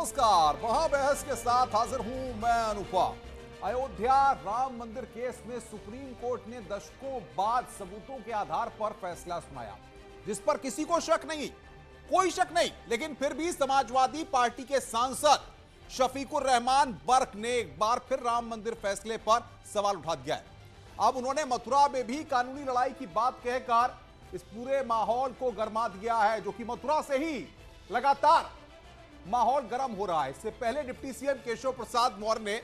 नमस्कार, महाबहस के साथ हाजिर हूं मैं अनुपम। अयोध्या राम मंदिर केस में सुप्रीम कोर्ट ने दशकों बाद सबूतों के आधार पर फैसला सुनाया, जिस पर किसी को शक नहीं, कोई शक नहीं। लेकिन फिर भी समाजवादी पार्टी के सांसद शफीकुर रहमान बर्क ने एक बार फिर राम मंदिर फैसले पर सवाल उठा दिया है। अब उन्होंने मथुरा में भी कानूनी लड़ाई की बात कहकर इस पूरे माहौल को गरमा दिया है, जो कि मथुरा से ही लगातार माहौल गर्म हो रहा है। इससे पहले डिप्टी सीएम केशव प्रसाद मौर्य ने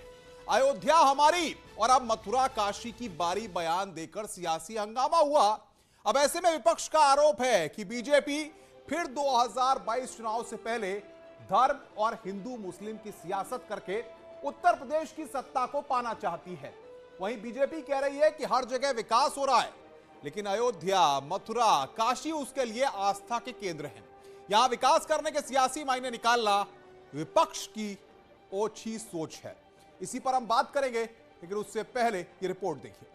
अयोध्या हमारी और अब मथुरा काशी की बारी बयान देकर सियासी हंगामा हुआ। अब ऐसे में विपक्ष का आरोप है कि बीजेपी फिर 2022 चुनाव से पहले धर्म और हिंदू मुस्लिम की सियासत करके उत्तर प्रदेश की सत्ता को पाना चाहती है। वहीं बीजेपी कह रही है कि हर जगह विकास हो रहा है, लेकिन अयोध्या, मथुरा, काशी उसके लिए आस्था के केंद्र हैं। यहां विकास करने के सियासी मायने निकालना विपक्ष की ओछी सोच है। इसी पर हम बात करेंगे, लेकिन उससे पहले ये रिपोर्ट देखिए।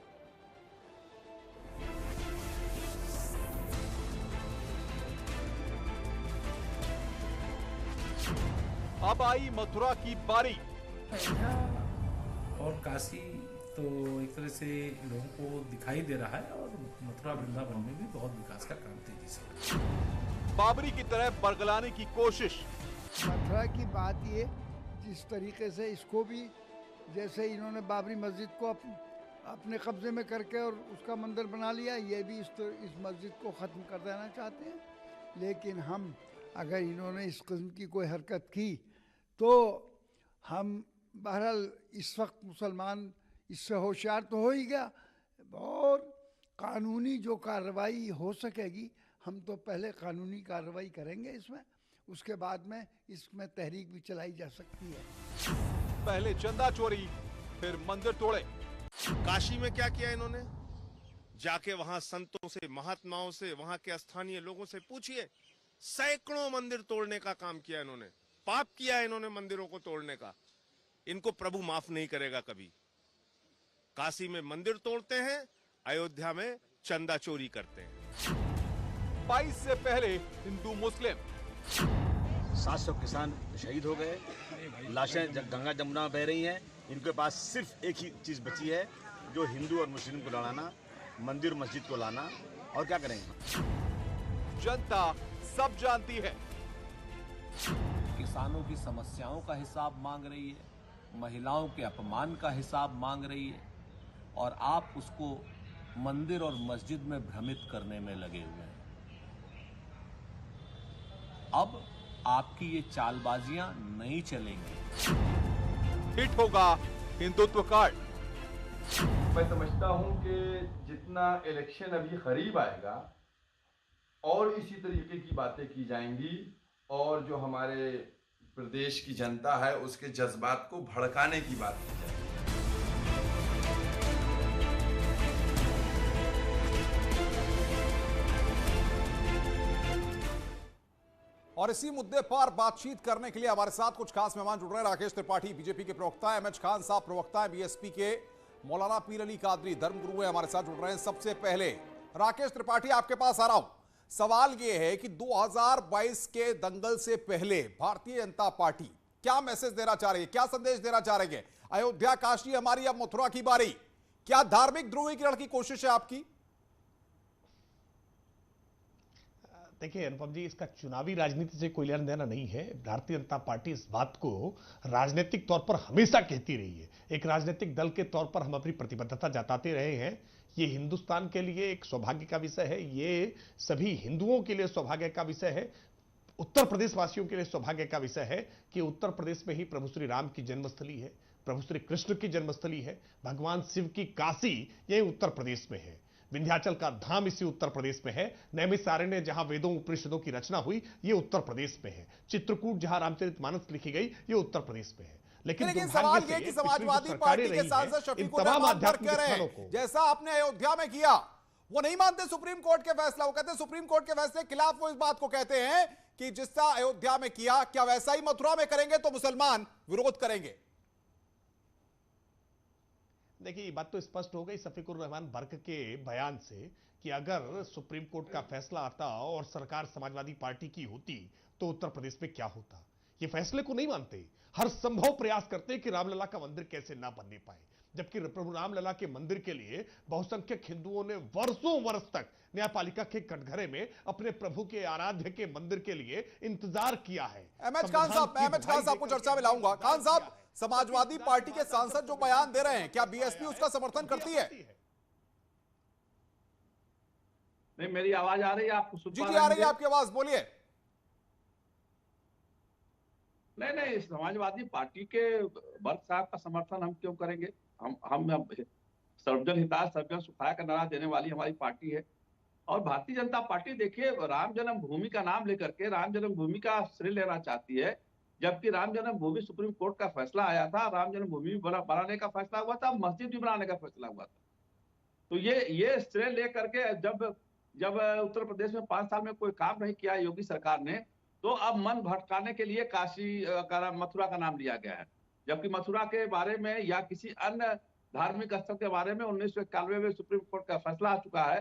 अब आई मथुरा की बारी। और काशी तो एक तरह से लोगों को दिखाई दे रहा है, और मथुरा वृंदावन में भी बहुत विकास का काम तेजी से बाबरी की तरह बरगलाने की कोशिश। मथुरा की बात ये, जिस तरीके से इसको भी, जैसे इन्होंने बाबरी मस्जिद को अपने कब्जे में करके और उसका मंदिर बना लिया, ये भी इस मस्जिद को ख़त्म कर देना चाहते हैं। लेकिन हम, अगर इन्होंने इस किस्म की कोई हरकत की तो हम बहरहाल इस वक्त मुसलमान इससे होशियार तो हो ही गया, और कानूनी जो कार्रवाई हो सकेगी, हम तो पहले कानूनी कार्रवाई करेंगे इसमें, उसके बाद में इसमें तहरीक भी चलाई जा सकती है। पहले चंदा चोरी, फिर मंदिर तोड़े। काशी में क्या किया इन्होंने? जाके वहां संतों से, महात्माओं से, वहां के स्थानीय लोगों से पूछिए। सैकड़ों मंदिर तोड़ने का काम किया इन्होंने, पाप किया इन्होंने मंदिरों को तोड़ने का। इनको प्रभु माफ नहीं करेगा कभी। काशी में मंदिर तोड़ते हैं, अयोध्या में चंदा चोरी करते हैं। 22 से पहले हिंदू मुस्लिम 700 किसान शहीद हो गए, लाशें गंगा जमुना में बह रही हैं। इनके पास सिर्फ एक ही चीज बची है, जो हिंदू और मुस्लिम को लड़ाना, मंदिर मस्जिद को लाना। और क्या करेंगे? जनता सब जानती है। किसानों की समस्याओं का हिसाब मांग रही है, महिलाओं के अपमान का हिसाब मांग रही है, और आप उसको मंदिर और मस्जिद में भ्रमित करने में लगे हुए हैं। अब आपकी ये चालबाजियां नहीं चलेंगी। हिट होगा हिंदुत्व कार्ड। मैं समझता हूं कि जितना इलेक्शन अभी करीब आएगा और इसी तरीके की बातें की जाएंगी, और जो हमारे प्रदेश की जनता है उसके जज्बात को भड़काने की बात की जाएगी। और इसी मुद्दे पर बातचीत करने के लिए हमारे साथ कुछ खास मेहमान जुड़ रहे हैं। राकेश त्रिपाठी बीजेपी के प्रवक्ता हैं, एमएच खान साहब प्रवक्ता हैं बीएसपी के, मौलाना पीर अली कादरी धर्मगुरु हैं, हमारे साथ जुड़ रहे हैं। सबसे पहले राकेश त्रिपाठी, आपके पास आ रहा हूं। सवाल यह है कि 2022 के दंगल से पहले भारतीय जनता पार्टी क्या मैसेज देना चाह रही है, क्या संदेश देना चाह रही है? अयोध्या काशी हमारी, अब मथुरा की बारी। क्या धार्मिक ध्रुवीकरण की कोशिश है आपकी? देखिए अनुपम जी, इसका चुनावी राजनीति से कोई लेना देना नहीं है। भारतीय जनता पार्टी इस बात को राजनीतिक तौर पर हमेशा कहती रही है। एक राजनीतिक दल के तौर पर हम अपनी प्रतिबद्धता जताते रहे हैं। ये हिंदुस्तान के लिए एक सौभाग्य का विषय है, ये सभी हिंदुओं के लिए सौभाग्य का विषय है, उत्तर प्रदेश वासियों के लिए सौभाग्य का विषय है कि उत्तर प्रदेश में ही प्रभु श्री राम की जन्मस्थली है, प्रभु श्री कृष्ण की जन्मस्थली है, भगवान शिव की काशी यही उत्तर प्रदेश में है, विंध्याचल का धाम इसी उत्तर प्रदेश में है, नैमिषारण्य जहां वेदों उपनिषदों की रचना हुई ये उत्तर प्रदेश में है, चित्रकूट जहां रामचरितमानस लिखी गई ये उत्तर प्रदेश में है। लेकिन सवाल ये कि समाजवादी पार्टी के सांसद शफीकुर रहमान कह रहे हैं, जैसा आपने अयोध्या में किया, वो नहीं मानते सुप्रीम कोर्ट के फैसला। वो कहते हैं सुप्रीम कोर्ट के फैसले के खिलाफ। वो इस बात को कहते हैं कि जिसका अयोध्या में किया, क्या वैसा ही मथुरा में करेंगे तो मुसलमान विरोध करेंगे। देखिए, ये बात तो स्पष्ट हो गई शफीकुर रहमान बर्क के बयान से कि अगर सुप्रीम कोर्ट का फैसला आता और सरकार समाजवादी पार्टी की होती तो उत्तर प्रदेश में क्या होता। ये फैसले को नहीं मानते, हर संभव प्रयास करते हैं कि रामलला का मंदिर कैसे ना बनने पाए, जबकि प्रभु रामलला के मंदिर के लिए बहुसंख्यक हिंदुओं ने वर्षों वर्ष तक न्यायपालिका के कटघरे में अपने प्रभु के आराध्य के मंदिर के लिए इंतजार किया है। अहमद खान साहब को चर्चा में लाऊंगा। खान साहब, समाजवादी पार्टी के सांसद जो बयान दे रहे हैं, क्या बीएसपी उसका समर्थन करती है? नहीं, मेरी आवाज आ रही है आपको? जी आ रही है आपकी आवाज, बोलिए। नहीं, समाजवादी पार्टी के वर्ग साहब का समर्थन हम क्यों करेंगे? हम सर्वजन हिताय सर्वजन सुखाय का नारा देने वाली हमारी पार्टी है। और भारतीय जनता पार्टी देखिए, राम जन्मभूमि का नाम लेकर के राम जन्मभूमि का श्रेय लेना चाहती है, जबकि राम जन्मभूमि सुप्रीम कोर्ट का फैसला आया था, राम जन्मभूमि बनाने का फैसला हुआ था, मस्जिद भी बनाने का फैसला हुआ था। तो ये श्रेय लेकर के जब उत्तर प्रदेश में 5 साल में कोई काम नहीं किया योगी सरकार ने, तो अब मन भटकाने के लिए काशी मथुरा का नाम लिया गया है, जबकि मथुरा के बारे में या किसी अन्य धार्मिक स्थल के बारे में 1991 में सुप्रीम कोर्ट का फैसला आ चुका है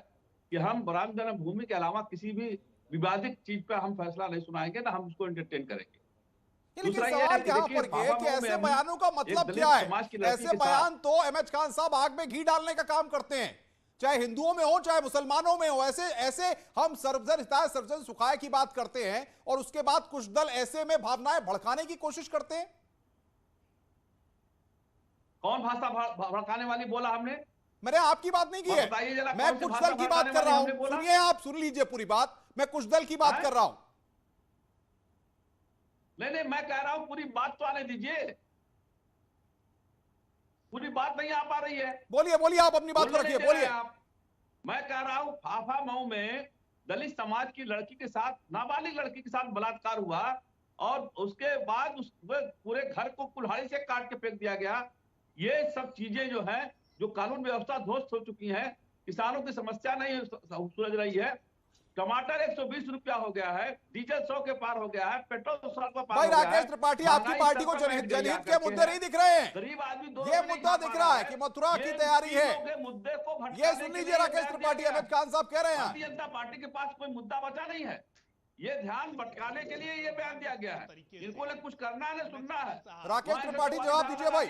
कि हम राम जन्मभूमि के अलावा किसी भी विवादित चीज पर हम फैसला नहीं सुनाएंगे, ना हम उसको एंटरटेन करेंगे। दूसरा सवाल यहाँ पर ये कि ऐसे बयानों का मतलब क्या है? ऐसे बयान तो अहमद खान साहब आग में घी डालने का काम करते हैं, चाहे हिंदुओं में हो चाहे मुसलमानों में हो। ऐसे हम सर्वजन हिताय सर्वजन सुखाय की बात करते हैं और उसके बाद कुछ दल ऐसे में भावनाएं भड़काने की कोशिश करते हैं। कौन भाषा भड़काने वाली बोला हमने? मैंने आपकी बात नहीं की है, मैं कुछ दल की बात कर रहा हूं। सुनिए, आप सुन लीजिए पूरी बात, मैं कुछ दल की बात कर रहा हूं। नहीं, मैं कह रहा हूं पूरी बात तो आने दीजिए, पूरी बात नहीं आ पा रही है। बोलिए आप अपनी बात को रखिए, बोलिए। मैं कह रहा हूं फाफा मऊ में दलित समाज की लड़की के साथ, नाबालिग लड़की के साथ बलात्कार हुआ और उसके बाद उस पूरे घर को कुल्हाड़ी से काट के फेंक दिया गया। ये सब चीजें जो है, जो कानून व्यवस्था ध्वस्त हो चुकी है, किसानों की समस्या नहीं सुलझ रही है। टमाटर 120 रुपया हो गया है, डीजल 100 के पार हो गया है, पेट्रोल 100 के पार हो गया है। राकेश त्रिपाठी, आपकी पार्टी को जनहित के मुद्दे नहीं दिख रहे हैं। गरीब आदमी ये मुद्दा दिख रहा है कि मथुरा की तैयारी है। मुद्दे को ये सुन लीजिए राकेश त्रिपाठी, अहमद खान साहब कह रहे हैं भारतीय जनता पार्टी के पास कोई मुद्दा बचा नहीं है, ये ध्यान भटकाने के लिए ये बयान दिया गया है। इनको ने कुछ करना है, सुनना है। राकेश त्रिपाठी जवाब दीजिए भाई,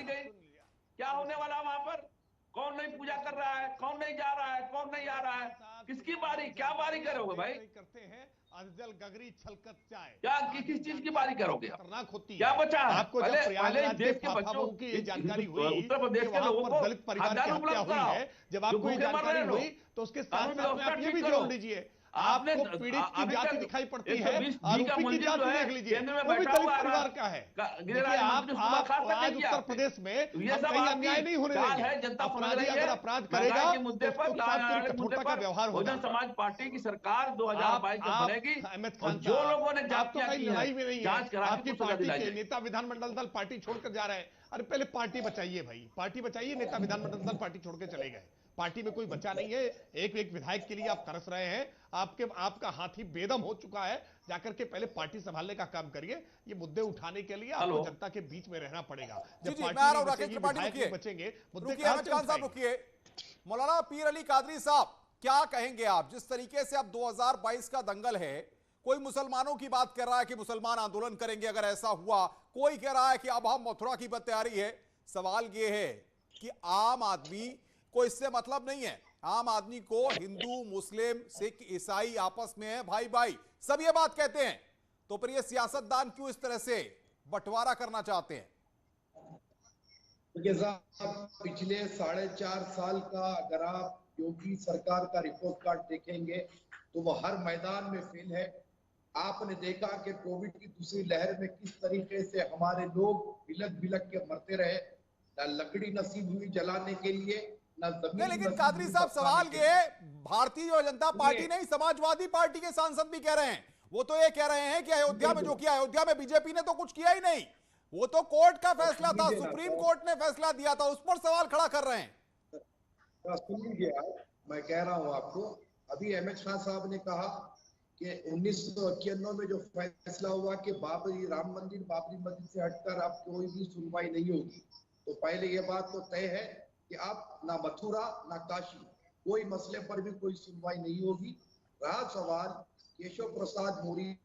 क्या होने वाला वहां पर? कौन नहीं पूजा कर रहा है, कौन नहीं जा रहा है, कौन नहीं आ रहा है, किसकी बारी, क्या बारी करोगे भाई? करते हैं अजल गगरी छलकत चाय, क्या किस चीज की बारी करोगे? खतरनाक होती है। क्या बचा है? आपको पहले देश के बच्चों की ये जानकारी हुई, उत्तर प्रदेश के लोगों को दलित परिवार की हत्या हुई है, जब आपको ये जानकारी हुई तो उसके साथ साथ में आप ये भी जोड़ लीजिए, आपको पीड़ित की जाति दिखाई पड़ती है, आरोपी की जाति देख लीजिए, वो भी दलित परिवार का है। आप आज उत्तर प्रदेश में कहीं अन्याय नहीं होने देंगे। अपराधी अगर अपराध करेगा तो उसको कठोरता का व्यवहार होगा। समाज पार्टी की सरकार 2022 में बनेगी और जो लोगों ने आपको कहीं लड़ाई में नहीं है, आपकी पार्टी के नेता विधानमंडल दल पार्टी छोड़कर जा रहे हैं। अरे पहले पार्टी बचाइए भाई, पार्टी बचाइए। नेता विधानमंडल दल पार्टी छोड़ के चले गए, पार्टी में कोई बचा नहीं है। एक विधायक के लिए आप तरस रहे हैं, आपका हाथी बेदम हो चुका है। जाकर के पहले पार्टी संभालने का काम करिए। ये मुद्दे उठाने के लिए आपको जनता के बीच में रहना पड़ेगा। जब पार्टी बचेंगे, रुकिए। मौलाना पीर अली कादरी साहब, क्या कहेंगे आप? जिस तरीके से अब 2022 का दंगल है, कोई मुसलमानों की बात कर रहा है कि मुसलमान आंदोलन करेंगे अगर ऐसा हुआ, कोई कह रहा है कि अब हम मथुरा की तैयारी है। सवाल यह है कि आम आदमी को इससे मतलब नहीं है। आम आदमी को हिंदू, मुस्लिम, सिख, ईसाई आपस में है भाई भाई, सब ये बात कहते हैं। तो फिर ये सियासतदान क्यों इस तरह से बंटवारा करना चाहते हैं? पिछले 4.5 साल का अगर आप योगी सरकार का रिपोर्ट कार्ड देखेंगे तो वो हर मैदान में फेल है। आपने देखा कि कोविड की दूसरी लहर में किस तरीके से हमारे लोग बिलक बिलक के मरते रहे, न लकड़ी नसीब हुई जलाने के लिए, न जमीन। लेकिन कादरी साहब, सवाल ये भारतीय जनता पार्टी नहीं, समाजवादी पार्टी के सांसद भी कह रहे हैं। वो तो ये कह रहे हैं कि अयोध्या में जो किया, अयोध्या में बीजेपी ने तो कुछ किया ही नहीं, वो तो कोर्ट का फैसला था, सुप्रीम कोर्ट ने फैसला दिया था, उस पर सवाल खड़ा कर रहे हैं। सुन लीजिए, मैं कह रहा हूं आपको, अभी अहमद खान साहब ने कहा कि 1991 में जो फैसला हुआ कि बाबरी राम मंदिर बाबरी मस्जिद से हटकर अब कोई भी सुनवाई नहीं होगी, तो पहले ये बात तो तय है कि अब ना मथुरा ना काशी कोई मसले पर भी कोई सुनवाई नहीं होगी। रहा सवाल केशव प्रसाद मौर्य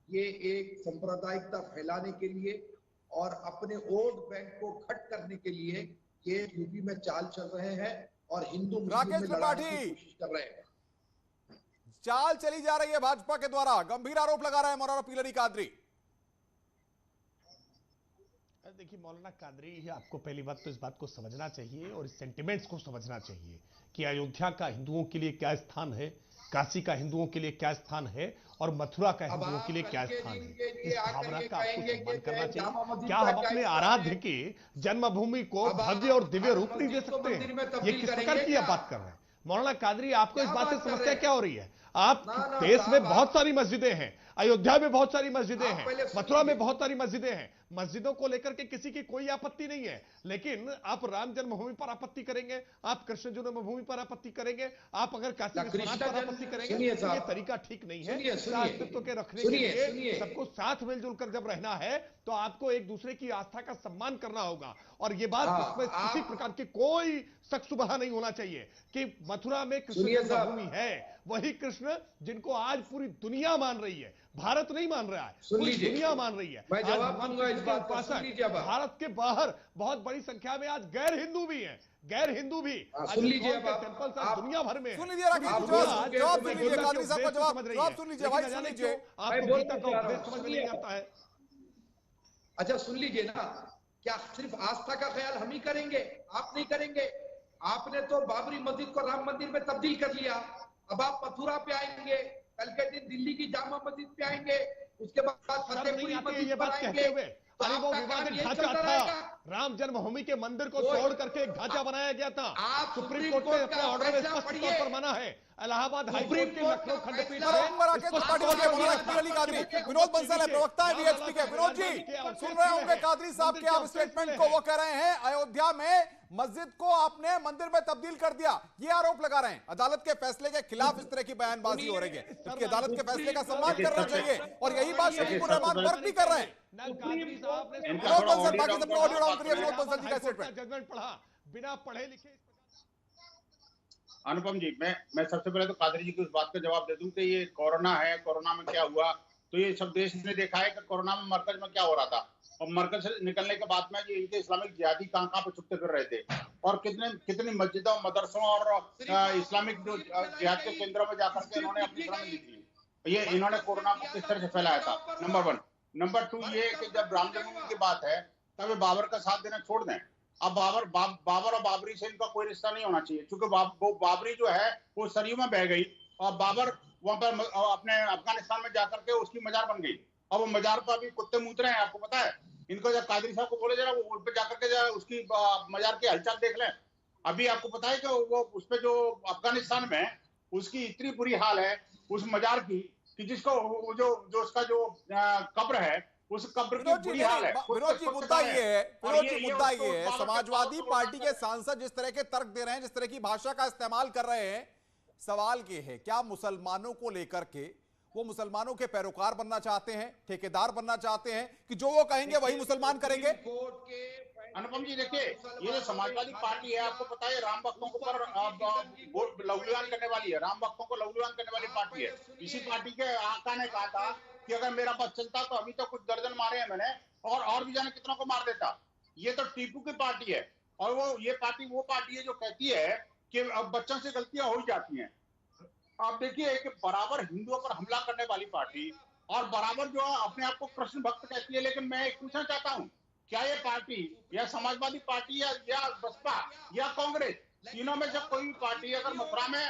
ये एक सांप्रदायिकता फैलाने के लिए और अपने वोट बैंक को खट करने के लिए ये यूपी में चाल चल रहे हैं और हिंदू मुस्लिम में लड़ाने की कोशिश कर रहे हैं। चाल चली जा रही है भाजपा के द्वारा, गंभीर आरोप लगा रहे हैं मौलाना पीलरी कादरी। देखिए मौलाना कादरी, आपको पहली बात तो इस बात को समझना चाहिए और इस सेंटिमेंट्स को समझना चाहिए कि अयोध्या का हिंदुओं के लिए क्या स्थान है, काशी का हिंदुओं के लिए क्या स्थान है और मथुरा का हिंदुओं के लिए क्या स्थान है। इस भावना का आपको सम्मान करना चाहिए। क्या हम अपने आराध्य की जन्मभूमि को भव्य और दिव्य रूप नहीं दे सकते हैं? ये किस प्रकार की आप बात कर रहे हैं मौलाना कादरी? आपको इस बात से समस्या क्या हो रही है? आप देश में बहुत सारी मस्जिदें हैं, अयोध्या में बहुत सारी मस्जिदें हैं, मथुरा में बहुत सारी मस्जिदें हैं, मस्जिदों को लेकर के किसी की कोई आपत्ति नहीं है, लेकिन आप राम जन्मभूमि पर आपत्ति करेंगे, आप कृष्ण जन्मभूमि पर आपत्ति करेंगे, आप अगर काशी विश्वनाथ पर आपत्ति करेंगे, तो ये तरीका ठीक नहीं है। अस्तित्व के रखने के लिए सबको साथ मिलजुल कर जब रहना है तो आपको एक दूसरे की आस्था का सम्मान करना होगा। और ये बात इसमें किसी प्रकार की कोई शक शुबहा नहीं होना चाहिए कि मथुरा में कृष्ण जन्मभूमि है, वही कृष्ण जिनको आज पूरी दुनिया मान रही है, भारत नहीं मान रहा है, पूरी दुनिया मान रही है। मैं जवाब दूंगा इस बात का, सुन लीजिए। भारत के बाहर बहुत बड़ी संख्या में आज गैर हिंदू भी हैं, गैर हिंदू भी सुन लीजिए। टेंपल सर दुनिया भर में सुन लीजिए, जवाब सुन लीजिए, कादरी साहब का जवाब सुन लीजिए भाई, सुन लीजिए। आपको गीता का उपदेश समझ में नहीं आता है? अच्छा सुन लीजिए ना, क्या सिर्फ आस्था का ख्याल हम ही करेंगे? आप नहीं करेंगे? आपने तो बाबरी मस्जिद को राम मंदिर में तब्दील कर लिया, अब आप मथुरा पे आएंगे, कल के दिन दिल्ली की जामा मस्जिद पे आएंगे, उसके बाद फतेहपुरी मस्जिद पर आएंगे। अरे वो विवादित ढांचा था, राम जन्मभूमि के मंदिर को तोड़ करके एक ढांचा बनाया गया था। सुप्रीम कोर्ट ने अपना ऑर्डर में स्पष्ट तौर पर माना है। इलाहाबाद हाईकोर्ट के लखनऊ खंडपीठ विनोद बंसल है, प्रवक्ता है बीएचपी के। विनोद जी सुन रहे होंगे कादरी साहब के आप स्टेटमेंट को, वो कह रहे हैं अयोध्या में मस्जिद को आपने मंदिर में तब्दील कर दिया, ये आरोप लगा रहे हैं। अदालत के फैसले के खिलाफ इस तरह की बयानबाजी हो रही है, जबकि अदालत के फैसले का सम्मान करना चाहिए और यही बात शफीकुर रहमान वर्क भी कर रहे हैं। विनोद बंसल, बाकी सबको ऑडियो डाउन करिए। विनोद बंसल जी का स्टेटमेंट। जजमेंट पढ़ा बिना पढ़े लिखे। अनुपम जी, मैं सबसे पहले तो कादरी जी की उस बात का जवाब दे दूं कि ये कोरोना है, कोरोना में क्या हुआ, तो ये सब देश ने देखा है कि कोरोना में मरकज में क्या हो रहा था, और मरकज से निकलने के बाद में ये इनके इस्लामिक जिहादी कहां पे छुपते फिर रहे थे, और कितनी मस्जिदों, मदरसों और इस्लामिक जो जिहाद के केंद्रों में जाकर के इन्होंने अपनी श्रम दी थी। ये इन्होंने कोरोना को किस तरह से फैलाया था, नंबर 1। नंबर 2 ये कि जब राम जन्मभूमि की बात है तब ये बाबर का साथ देना छोड़ दें। अब बाबर और बाबरी से इनका कोई रिश्ता नहीं होना चाहिए, क्योंकि वो बाबरी जो है वो सरयू में बह गई और बाबर वहां पर अपने अफगानिस्तान में जाकर के उसकी मजार बन गई, और वो मजार पर अभी कुत्ते मूत रहे हैं। आपको पता है, इनको जब कादरी साहब को बोले जरा वो उस पर जाकर के जरा उसकी मजार की हलचल देख लें। अभी आपको पता है कि वो उस पर जो अफगानिस्तान में उसकी इतनी बुरी हाल है उस मजार की कि जिसको जो उसका जो कब्र है उस कब्र की बुरी हाल है। विनोद जी मुद्दा ये है, समाजवादी पार्टी के सांसद जिस तरह के तर्क दे रहे हैं, जिस तरह की भाषा का इस्तेमाल कर रहे हैं, सवाल ये है क्या मुसलमानों को लेकर के वो मुसलमानों के पैरोकार बनना चाहते हैं, ठेकेदार बनना चाहते हैं कि जो वो कहेंगे वही मुसलमान करेंगे? अनुपम जी देखिए, ये जो समाजवादी पार्टी है, आपको पता है राम भक्तों को पर लहूलुहान करने वाली है, राम भक्तों को लहूलुहान करने वाली पार्टी है। इसी पार्टी के आका ने कहा था कि अगर मेरा बस चलता तो अभी तो कुछ दर्जन मारे हैं मैंने, और भी जाने कितनों को मार देता। ये तो टीपू की पार्टी है, और ये पार्टी वो पार्टी है जो कहती है कि अब बच्चों से गलतियां हो ही जाती हैं। आप देखिए कि बराबर हिंदुओं पर हमला करने वाली पार्टी और बराबर जो अपने आप को कृष्ण भक्त कहती है। लेकिन मैं पूछना चाहता हूँ, क्या ये पार्टी या समाजवादी पार्टी या बसपा या कांग्रेस, तीनों में से कोई भी पार्टी अगर मथुरा में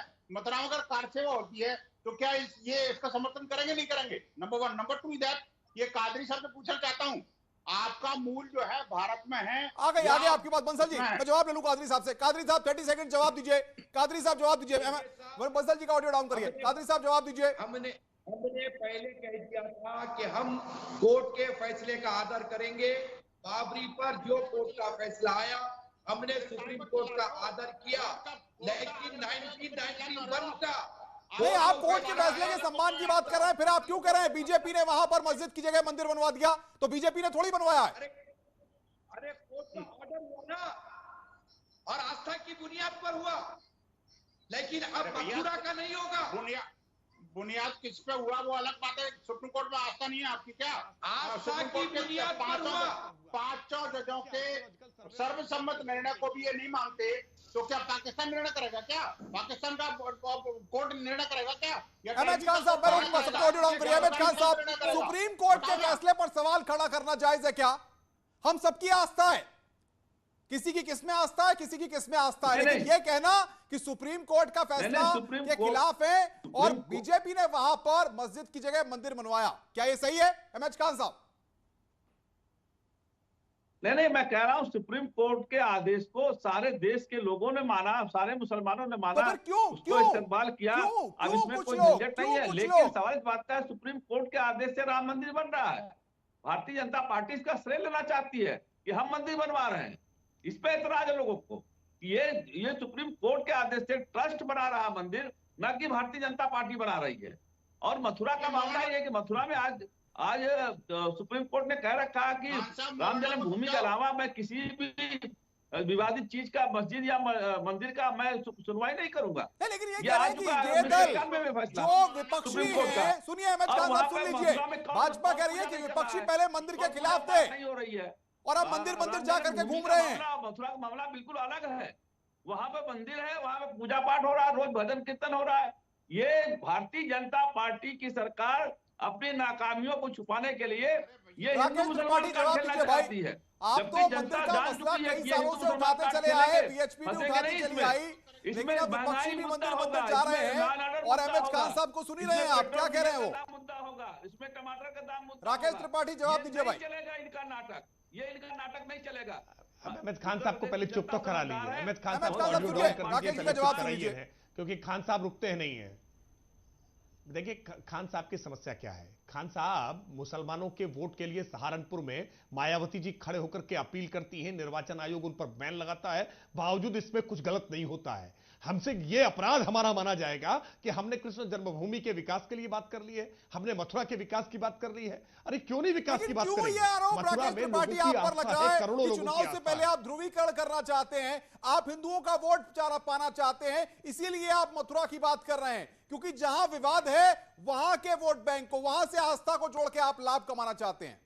अगर कार सेवा होती है तो क्या ये इसका समर्थन करेंगे, नहीं करेंगे? नंबर 1। नंबर 2 ये कादरी साहब से पूछना चाहता हूँ, आपका मूल जो है भारत में है। आगे आपकी बात बंसल जी, मैं जवाब ले लूं कादरी साहब से। कादरी साहब 30 सेकंड जवाब दीजिए। कादरी साहब जवाब दीजिए, बंसल जी का ऑडियो डाउन करिए। कादरी साहब जवाब दीजिए। हमने पहले कह दिया था कि हम कोर्ट के फैसले का आदर करेंगे। बाबरी पर जो कोर्ट का फैसला आया हमने सुप्रीम कोर्ट का आदर किया, लेकिन 1991 का नहीं, आप कोर्ट के फैसले के सम्मान की बात कर रहे हैं, फिर आप क्यों कह रहे हैं बीजेपी ने वहां पर मस्जिद की जगह मंदिर बनवा दिया? तो बीजेपी ने थोड़ी बनवाया है। अरे कोर्ट का ऑर्डर हुआ ना, और आस्था की बुनियाद पर हुआ, लेकिन अब मथुरा का नहीं होगा। बुनियाद किस पे हुआ वो अलग बात है, सुप्रीम कोर्ट पे आस्था नहीं है आपकी क्या? आस्था की बुनियाद पर हुआ। 500 जजों के सर्वसम्मत निर्णय को भी ये नहीं मानते, तो क्या पाकिस्तान निर्णय करेगा क्या? पाकिस्तान का कोर्ट निर्णय करेगा क्या? अहमद खान साहब, मैं अहमद खान साहब, सुप्रीम कोर्ट के फैसले पर सवाल खड़ा करना जायज है क्या? हम सबकी आस्था है, किसी की किसमें आस्था है, किसी की किसमें आस्था है, लेकिन ये कहना कि सुप्रीम कोर्ट का फैसला के खिलाफ है और बीजेपी ने वहां पर मस्जिद की जगह मंदिर बनवाया, क्या ये सही है अहमद खान साहब? नहीं, मैं कह रहा हूं सुप्रीम कोर्ट के आदेश को सारे देश के लोगों ने माना, सारे मुसलमानों ने माना, तो क्यों उसको इस्तेमाल किया। अब इसमें कोई झंझट नहीं है, लेकिन सवाल इस बात का है, सुप्रीम कोर्ट के आदेश से राम मंदिर बन रहा है। भारतीय जनता पार्टी इसका श्रेय लेना चाहती है कि हम मंदिर बनवा रहे हैं। इस पे एतराज है लोगों को, ये सुप्रीम कोर्ट के आदेश से ट्रस्ट बना रहा मंदिर, न कि भारतीय जनता पार्टी बना रही है। और मथुरा का मामला ये है कि मथुरा में आज सुप्रीम कोर्ट ने कह रखा कि राम जन्मभूमि के अलावा मैं किसी भी विवादित चीज का, मस्जिद या मंदिर का मैं सुनवाई नहीं करूंगा। लेकिन ये कह रहे हैं कि ये दल जो विपक्षी है, सुनिए अहमद खान साहब सुन लीजिए, भाजपा कह रही है कि विपक्षी पहले मंदिर के खिलाफ थे नहीं हो रही है और अब मंदिर जा करके घूम रहे हैं। मथुरा का मामला बिल्कुल अलग है, वहां पे मंदिर है, वहां पे पूजा पाठ हो रहा है, रोज भजन कीर्तन हो रहा है। ये भारतीय जनता पार्टी की सरकार अपनी नाकामियों को छुपाने के लिए ये हिंदू मुसलमान का खेलना चाहती है। आप तो मंदिर का मसला कई सालों से उठाते चले आए, बीएचपी भी उठाती चली आई, लेकिन अब विपक्षी भी मंदिर जा रहे हैं और अहमद खान साहब को सुन ही रहे हैं, आप क्या कह रहे हैं? वो मुद्दा होगा, इसमें टमाटर का दाम मुद्दा राकेश त्रिपाठी जवाब दीजिए भाई। चलेगा इनका नाटक, ये इनका नाटक नहीं चलेगा। अहमद खान साहब को पहले चुप तो करा लीजिए, अहमद खान साहब को जवाब दीजिए, क्योंकि खान साहब रुकते हैं नहीं है। देखिए खान साहब की समस्या क्या है। खान साहब मुसलमानों के वोट के लिए सहारनपुर में मायावती जी खड़े होकर के अपील करती हैं, निर्वाचन आयोग उन पर बैन लगाता है, बावजूद इसमें कुछ गलत नहीं होता है। हमसे यह अपराध हमारा माना जाएगा कि हमने कृष्ण जन्मभूमि के विकास के लिए बात कर ली है, हमने मथुरा के विकास की बात कर ली है। अरे क्यों नहीं विकास की बात करेंगे? मथुरा में लोगों की आस्था है, करोड़ों लोगों की चुनाव से पहले आप ध्रुवीकरण करना चाहते हैं, आप हिंदुओं का वोट पाना चाहते हैं, इसीलिए आप मथुरा की बात कर रहे हैं, क्योंकि जहां विवाद है वहां के वोट बैंक को, वहां से आस्था को जोड़ के आप लाभ कमाना चाहते हैं।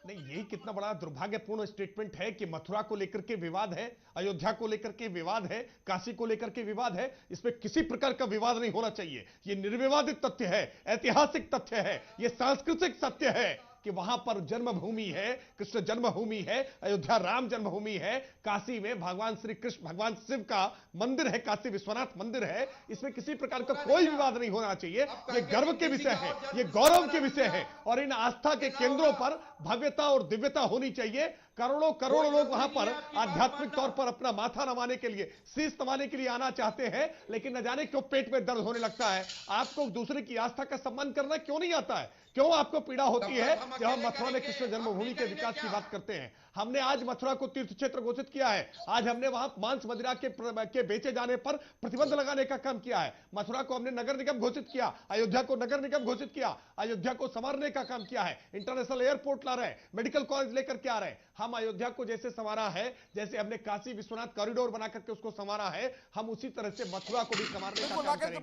नहीं, यही कितना बड़ा दुर्भाग्यपूर्ण स्टेटमेंट है कि मथुरा को लेकर के विवाद है, अयोध्या को लेकर के विवाद है, काशी को लेकर के विवाद है, इसमें किसी प्रकार का विवाद नहीं होना चाहिए। यह निर्विवादित तथ्य है, ऐतिहासिक तथ्य है, यह सांस्कृतिक सत्य है कि वहां पर जन्मभूमि है, कृष्ण जन्मभूमि है, अयोध्या राम जन्मभूमि है, काशी में भगवान श्री कृष्ण, भगवान शिव का मंदिर है, काशी विश्वनाथ मंदिर है, इसमें किसी प्रकार का कोई विवाद नहीं होना चाहिए। ये गर्व के विषय है, ये गौरव के विषय है और इन आस्था के केंद्रों पर भव्यता और दिव्यता होनी चाहिए। करोड़ों लोग वहां पर आध्यात्मिक तौर पर अपना माथा नवाने के लिए, शीश नवाने के लिए आना चाहते हैं, लेकिन न जाने क्यों पेट में दर्द होने लगता है। आपको दूसरे की आस्था का सम्मान करना क्यों नहीं आता है? क्यों आपको पीड़ा होती है जब हम मथुरा में कृष्ण जन्मभूमि के विकास की बात करते हैं? हमने आज मथुरा को तीर्थ क्षेत्र घोषित किया है, आज हमने वहां मांस मदिरा के बेचे जाने पर प्रतिबंध लगाने का काम किया है, मथुरा को हमने नगर निगम घोषित किया, अयोध्या को नगर निगम घोषित किया, अयोध्या को संवारने का काम किया है, इंटरनेशनल एयरपोर्ट ला रहे हैं, मेडिकल कॉलेज लेकर के आ रहे हैं। हम अयोध्या को जैसे संवारा है, जैसे हमने काशी विश्वनाथ कॉरिडोर बना करके उसको संवारा है, हम उसी तरह से मथुरा को भी संवारने का काम करेंगे।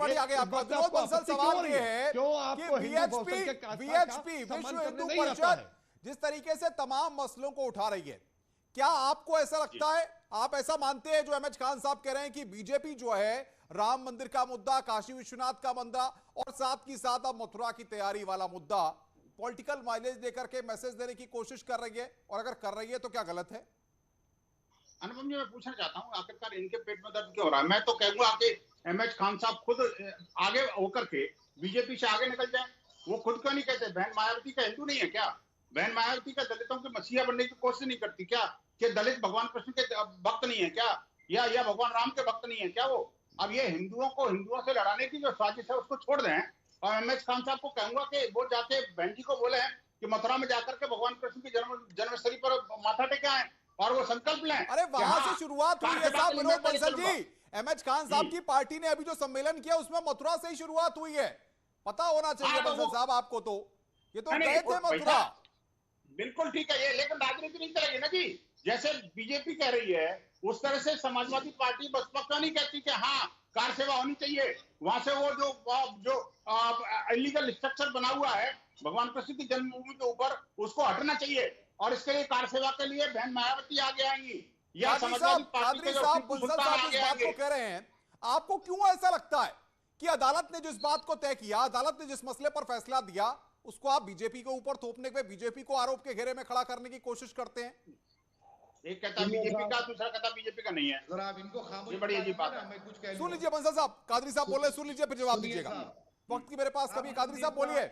सवाल ये है क्यों आपको विश्व हिंदू परिषद जिस तरीके से तमाम मसलों को उठा रही है, क्या आपको ऐसा लगता है, आप ऐसा मानते हैं जो अहमद खान साहब कह रहे हैं कि बीजेपी जो है राम मंदिर का मुद्दा, काशी विश्वनाथ का मुद्दा और साथ ही साथ अब मथुरा की तैयारी वाला मुद्दा पॉलिटिकल माइलेज देकर के मैसेज देने की कोशिश कर रही है, और अगर कर रही है तो क्या गलत है? अनुपम जी, मैं पूछना चाहता हूँ आखिरकार इनके पेट में दर्द क्यों हो रहा है? मैं तो कहूंगा कि अहमद खान साहब खुद आगे होकर के बीजेपी से आगे निकल जाए। वो खुद क्यों नहीं कहते बहन मायावती का हिंदू नहीं है क्या? बहन मायावती का दलितों के मसीहा बनने की कोशिश नहीं करती क्या? कि दलित भगवान कृष्ण के भक्त नहीं है क्या? या भगवान राम के भक्त नहीं है क्या वो? अब ये हिंदुओं को हिंदुओं से लड़ाने की जो साजिश है उसको छोड़ दें। और अहमद खान साहब को कहूंगा कि वो जाके बहन जी को बोले कि मथुरा में जाकर के भगवान कृष्ण की जन्मस्थली पर माथा टेकाएं और वो संकल्प लें। अरे वहां से शुरुआत हुई है साहब विनोद बंसल जी। अहमद खान साहब की पार्टी ने अभी जो सम्मेलन किया उसमें मथुरा से ही शुरुआत हुई है, पता होना चाहिए बंसल साहब आपको। तो ये तो गए थे मथुरा। बिल्कुल ठीक है ये, लेकिन राजनीति नहीं चलेगी ना जी। जैसे बीजेपी कह रही है उस तरह से समाजवादी पार्टी बसपा क्यों नहीं कहती कि हाँ कार सेवा होनी चाहिए। वहां से वो जो इलीगल स्ट्रक्चर बना हुआ है भगवान कृष्ण की जन्मभूमि के ऊपर, उसको हटना चाहिए। और इसके लिए कार सेवा के लिए बहन मायावती आगे आएंगी या समाजवादी पार्टी के जो टीपू सुल्तान आगे आएंगे। कह रहे हैं, आपको क्यों ऐसा लगता है कि अदालत ने जिस बात को तय किया, अदालत ने जिस मसले पर फैसला दिया, उसको आप बीजेपी के ऊपर थोपने पे बीजेपी को आरोप के घेरे में खड़ा करने की कोशिश करते हैं? एक कहता बीजेपी का, दूसरा कहता बीजेपी का नहीं है। जरा आप इनको खामोश, ये बड़ी अजीब बात है। मैं कुछ कह सुन लीजिए बंसल साहब, कादरी साहब बोल रहे, सुन लीजिए फिर जवाब दीजिएगा। वक्त की मेरे पास कभी, कादरी साहब बोलिए।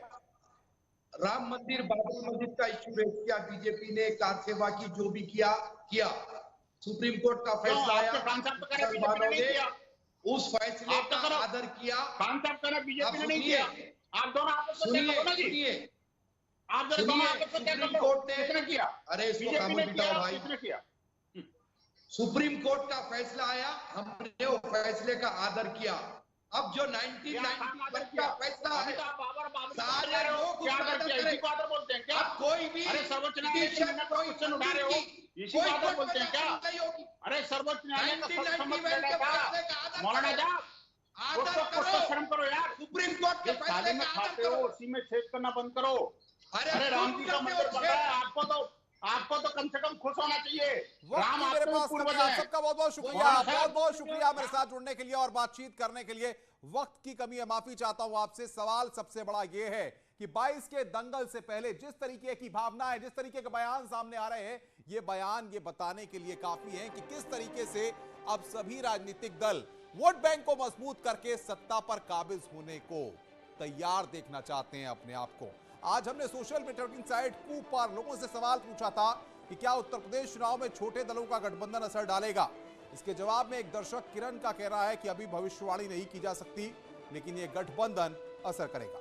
राम मंदिर, बाबरी मस्जिद का इश्यू रेज किया बीजेपी ने, कार सेवा की जो भी किया सुप्रीम कोर्ट का फैसला आया, मुसलमानों ने उस फैसले का आदर किया। खान साहब का बीजेपी ने नहीं किया। आप दोनों आपस में सुनिए सुप्रीम कोर्ट ने, किसने किया? अरे इसको खामोश बिठाओ भाई। किसने किया? सुप्रीम कोर्ट का फैसला आया, हमने वो फैसले का आदर किया। अब जो 1991 का फैसला है, सारे लोग उसका आदर करें। बोलते हैं क्या? अब कोई भी सर्वोच्च न्यायालय का क्वेश्चन उठा रहे हो, इसी को आदर बोलते हैं क्या? अरे सर्वोच्च न्यायालय का मौलाना साहब, आदर शर्म करो यार। सुप्रीम कोर्ट के फैसले में का खाते हो, उसी में छेद करना बंद करो। अरे राम जी का मंदिर बन रहा है, आपको तो कम से कम खुश होना चाहिए। राम मेरे आपके पास पूर्वज आप हैं। सबका बहुत बहुत शुक्रिया, बहुत बहुत शुक्रिया मेरे साथ जुड़ने के लिए और बातचीत करने के लिए। वक्त की कमी है, माफी चाहता हूं आपसे। सवाल सबसे बड़ा यह है कि 22 के दंगल से पहले जिस तरीके की भावना है, जिस तरीके के बयान सामने आ रहे हैं, ये बयान ये बताने के लिए काफी है कि किस तरीके से अब सभी राजनीतिक दल वोट बैंक को मजबूत करके सत्ता पर काबिज होने को तैयार देखना चाहते हैं अपने आप को। आज हमने सोशल नेटवर्किंग साइट कूप पर लोगों से सवाल पूछा था कि क्या उत्तर प्रदेश चुनाव में छोटे दलों का गठबंधन असर डालेगा। इसके जवाब में एक दर्शक किरण का कह रहा है कि अभी भविष्यवाणी नहीं की जा सकती, लेकिन यह गठबंधन असर करेगा।